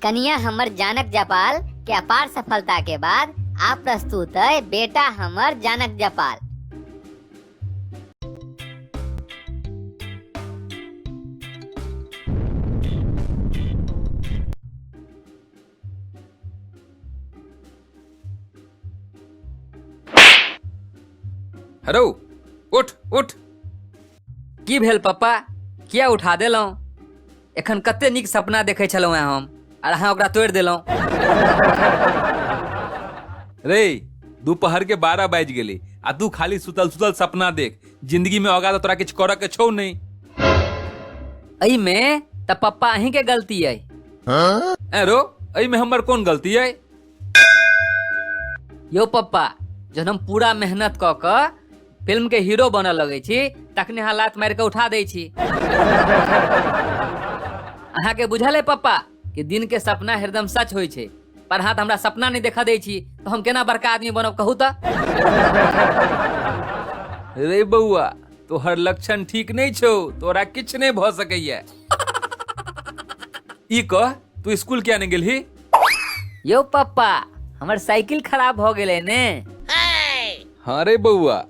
कन्या हमर जानक जपाल के अपार सफलता के बाद आप प्रस्तुत है बेटा हमर जानक जपाल। हेलो उठ उठ। की भेल पप्पा, किया उठा देलहुँ? एखन कते नीक सपना देखै छलहुँ हम, और अहाँ ओकरा तोड़ि देलहुँ। रे दोपहर के 12 बाजि गेली आ तू खाली सुतल सुतल सपना देख। जिंदगी में होगा तो तोरा किछु करऽ के छौ नहीं। एहि में त पप्पा अहीं के गलती है। रो एहि में हमर कोन गलती है? यो पप्पा, जब हम पूरा मेहनत क के फिल्म के हीरो बनऽ लगे छी तखने अहाँ लात मारि के उठा दै छी। अहाँ के बुझल है पप्पा कि दिन के सपना हरदम सच होइ छै, पर अहाँ त हमरा सपना नहीं देखा दै छी, तो हम केना बड़का आदमी बनब कहू त? रे बउआ तोहर लक्षण ठीक नहीं छौ, तोरा किछ नहीं भ सकैया। ई कह तू स्कूल किया नहीं गेलही? यो पप्पा, हमर साइकिल खराब भ गेलै ने। हाँ रे बउआ,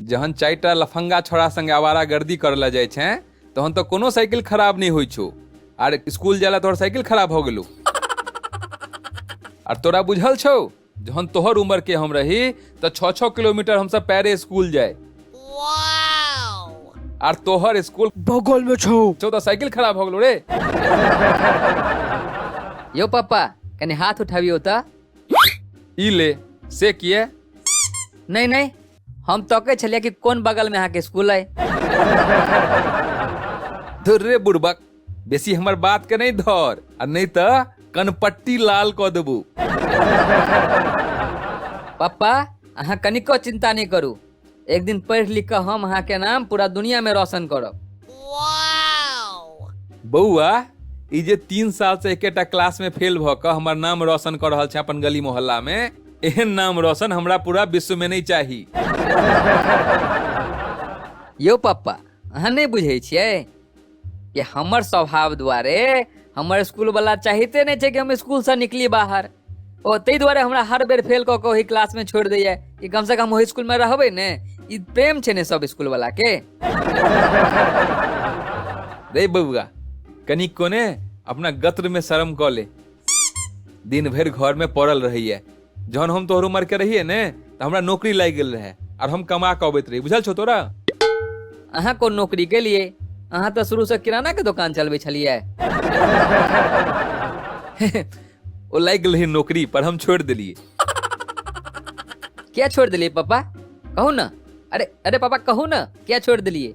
जहन 4टा लफंगा छोड़ा संगे आवारा गर्दी करला जाय छै तहन तो कोनो साइकिल खराब नहीं होइ छौ, आर स्कूल जाला तोहर साइकिल खराब हो गेलू। और तोरा बुझल छौ जहन तोहर उम्र के हम रही तो 6-6 किलोमीटर हम सब पैरे स्कूल जाए। और तोहर स्कूल बगल में छौ तो साइकिल खराब हो गेलो रे। यो पप्पा, कनी हाथ उठाबियो त। ई ले से किए? नहीं नहीं, हम तके छलिए कि कोन बगल में अहाँ के स्कूल है। धुर रे बुड़बक, बेसी हमर बात के नहीं धर, और नहीं तो कनपट्टी लाल क देबू। पप्पा, अहाँ कनिको चिंता नहीं करू, एक दिन पढ़ लिख के हम अहाँ के नाम पूरा दुनिया में रोशन करब। बउआ ई जे 3 साल से एकेटा क्लास में फेल भ क हमर नाम रोशन कर रहल छै अपन गली मोहल्ला में, एहन नाम रोशन हमरा पूरा विश्व में नहीं चाही। यो पप्पा, अहाँ नहीं बुझे छियै कि हमर स्वभाव दुआरे हमर स्कूल वाला चाहते नहीं छै कि हम स्कूल से निकली बाहर। ओ तै दुआरे हमरा हर बेर फेल क के ओही क्लास में छोड़ दैया कि कम से कम ओही स्कूल में रहबै ने। ई प्रेम छै ने सब स्कूल वाला के। रे बउआ कनी कोने अपना गत्र में शर्म क ले। दिन भर घर में पड़ल रहिए, जहन हम तोहर उम्र के रहिए ने तो हमरा नौकरी लाग गेल रहे और हम कमा के अबैत रही। बुझल छौ तोरा? अहाँ कोन नौकरी के लिए? अहाँ तो शुरू से किराना के दुकान चलबे छलिए। ओ लाग गेल रही नौकरी, पर हम छोड़ दिलिए। क्या छोड़ दिलिए पप्पा? कहू ना। अरे अरे पापा कहू ना, क्या छोड़ दिलिए?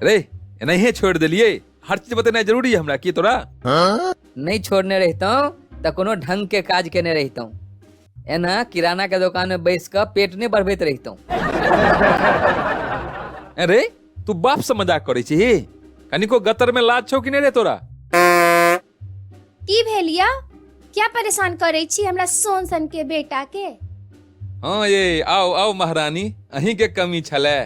रे नहीं छोड़ दिलिए, हर चीज बताना जरूरी है हमरा की तोरा? नहीं छोड़ने रहता हूँ तो कोनो ढंग के काज केने रहता हूँ। एना किराना के दुकान में बैस कर पेट नहीं बढ़बैत रहता हूँ। अरे तू बाप से मजाक करे छी? कनिको गतर में लाज छौ कि नहीं रे तोरा? की भेलिया? क्या परेशान करे छी हमरा सोन सन के बेटा के? हाँ ये आओ आओ महारानी, अहीं के कमी छले।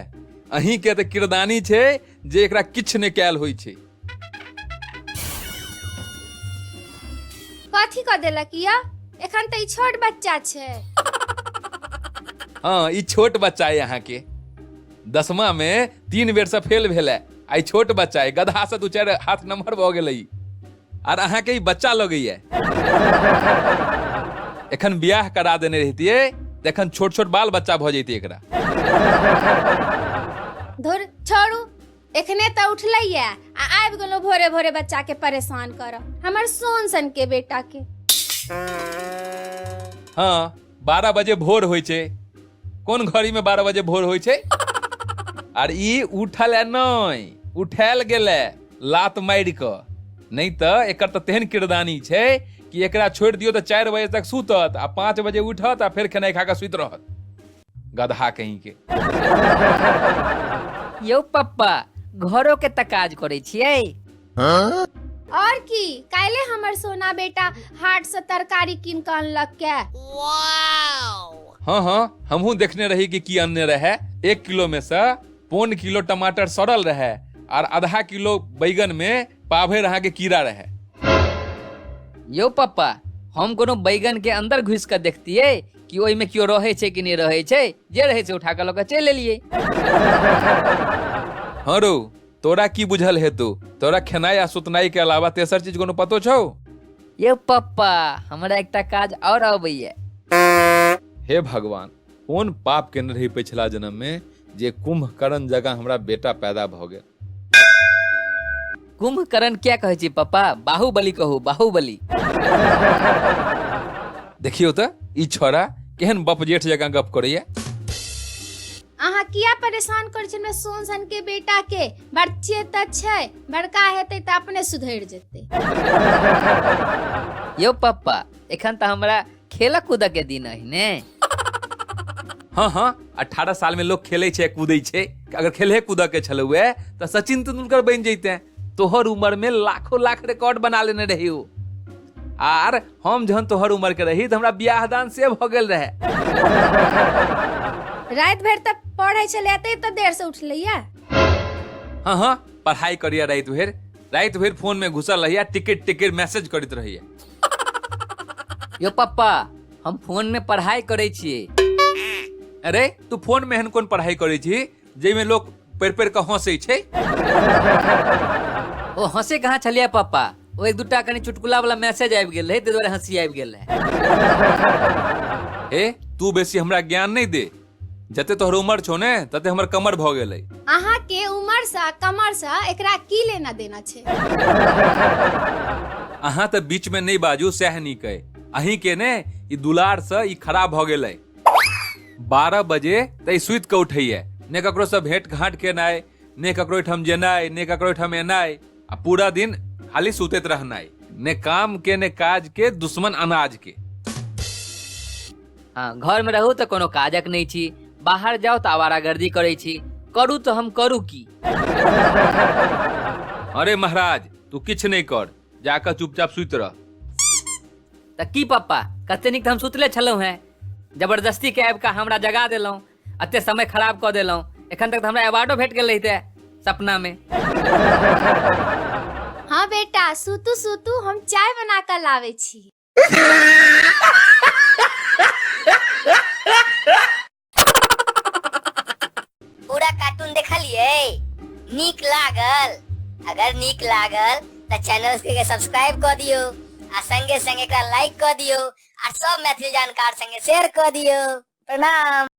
अहीं के तो किरदानी छे जे एकरा किछ ने कैल होई छे। कथी क देलक या? एखन त ई छोट बच्चा छे। हाँ ई छोट बच्चा है यहाँ के। 10वां में 3 बेर से फेल भेल है। आई छोट बच्चा है, गधा से 2-4 हाथ नंबर भ गेलै। और अहाँ के ई बच्चा लगैया। एखन बियाह करा देने रहतिए त एखन छोट छोट बाल बच्चा भ जैते एकरा। धुर छोड़ू, एखने त उठलैया आ आबि गेलो भोरे भोरे बच्चा के परेशान कर। हमर सोन सन के बेटा के। हाँ 12 बजे भोर होई छे। कोन घड़ी में 12 बजे भोर होई छे? और ई उठल है नहीं, उठाल गेले लात मार क। नहीं तो एकर तो तेहन किरदानी छे कि एकरा छोड़ दियो तो 4 बजे तक सुतत आ 5 बजे उठत आ फिर खेनाई खा के सुत रहत। गधा कहीं के। यो पप्पा, घरों के त काज करे छियै। और की काले हमर सोना बेटा हाट से तरकारी किन के अनलक के। हाँ हाँ हमहू देखने रही कि की अन्य रहे। 1 किलो में से 1.25 किलो टमाटर सड़ल रहे और आधा किलो बैगन में पाभे रहा के कीड़ा रहे। यो पापा, हम कोनो बैगन के अंदर घुस कर देखतिए कि ओई में क्यों रहे छे कि नहीं रहे छे, जे रहे छे उठा के लोग चल लेलिए। हाँ रो, तोरा की बुझल है तोरा खेनाई आ सुतनाई के अलावा तेसर चीज कोनो पतो छौ? ये पापा, हमरा एकटा काज और अबैया। हे भगवान, कौन पाप केने रही पिछला जन्म में जे कुंभकर्ण जगह हमरा बेटा पैदा भ गेल। कुंभकर्ण क्या कहे छी पापा? बाहुबली कहू, बाहुबली। देखियो त ई छोरा केहन बप जेठ जगह गप करैया। अहाँ किया परेशान कर छी में सोन सन के बेटा के? बच्चे त छै, बड़का हेतै त अपने सुधर जेतै। यो पापा, एखन त हमरा खेल कूद के दिन है ने। हाँ, 18 साल में लोग खेले छे कूदे छे। अगर खेले कूद के छलुए तो सचिन तेंदुलकर बन जैते। तोहर उम्र में लाखों लाख रिकॉर्ड बना लेने रही हो। आर हम जहन तोहर उम्र के रही तो हमरा बियाह दान से भ गेल रहे। रात भर तक पढ़े चले त देर से उठलैया। हाँ, पढ़ाई करिया रात भर फोन में घुसल रहिया, टिकट मैसेज करत रहिया। यो पापा, हम फोन में पढ़ाई करे छिए। अरे तू फोन में हन कोन पढ़ाई करे छी जे में लोग पेड़ के हंसे छे? ओ हंसे कहाँ छलिया पापा? ओ एक दूटा कनी चुटकुला वाला मैसेज आबि गेल रहे, ते द्वारे हंसी आबि गेल रहे। ए तू बेसी हमरा ज्ञान नहीं दे। जते तोहर उम्र छौ ने तते हमर कमर भ गेलै। अहाँ के उम्र सा कमर सा एकरा की लेना देना छे? अहाँ त बीच में नहीं बाजू, सह नीक है। अही के ने ई दुलार से ई खराब भ गेलै। 12 बजे तई सुइत के उठैया, ने ककरो से भेंट घाट के नाय, ने ककरो ठम जेनाय, ने ककरो ठम एनाय, आ पूरा दिन खाली सुतैत रहनाय। ने काम के ने काज के, दुश्मन अनाज के। हाँ, घर में रहू तो कोनो काजक नहीं छी, बाहर जाओ तो आवारागर्दी करे छी। करू तो हम करू की? अरे महाराज, तू किछ नहीं कर, जाकर चुपचाप सुइत रह। त की पापा, कते निक हम सुतले छलहुं हैं, जबरदस्ती के आबि के हमरा जगा देलहुं, अते समय खराब क देलहुं। एखन तक हमरा अवार्डो भेट गेल रहिते सपना में। हाँ बेटा, सुतू सुतू, हम चाय बना कर लावे छी। पूरा कार्टून देखलिए? नीक लागल? अगर नीक लागल तो चैनल के सब्सक्राइब कर दियो, आ संगे संगे एकरा लाइक कर दियो, आ सब मैथिली जानकार संगे शेयर कर दियो। प्रणाम।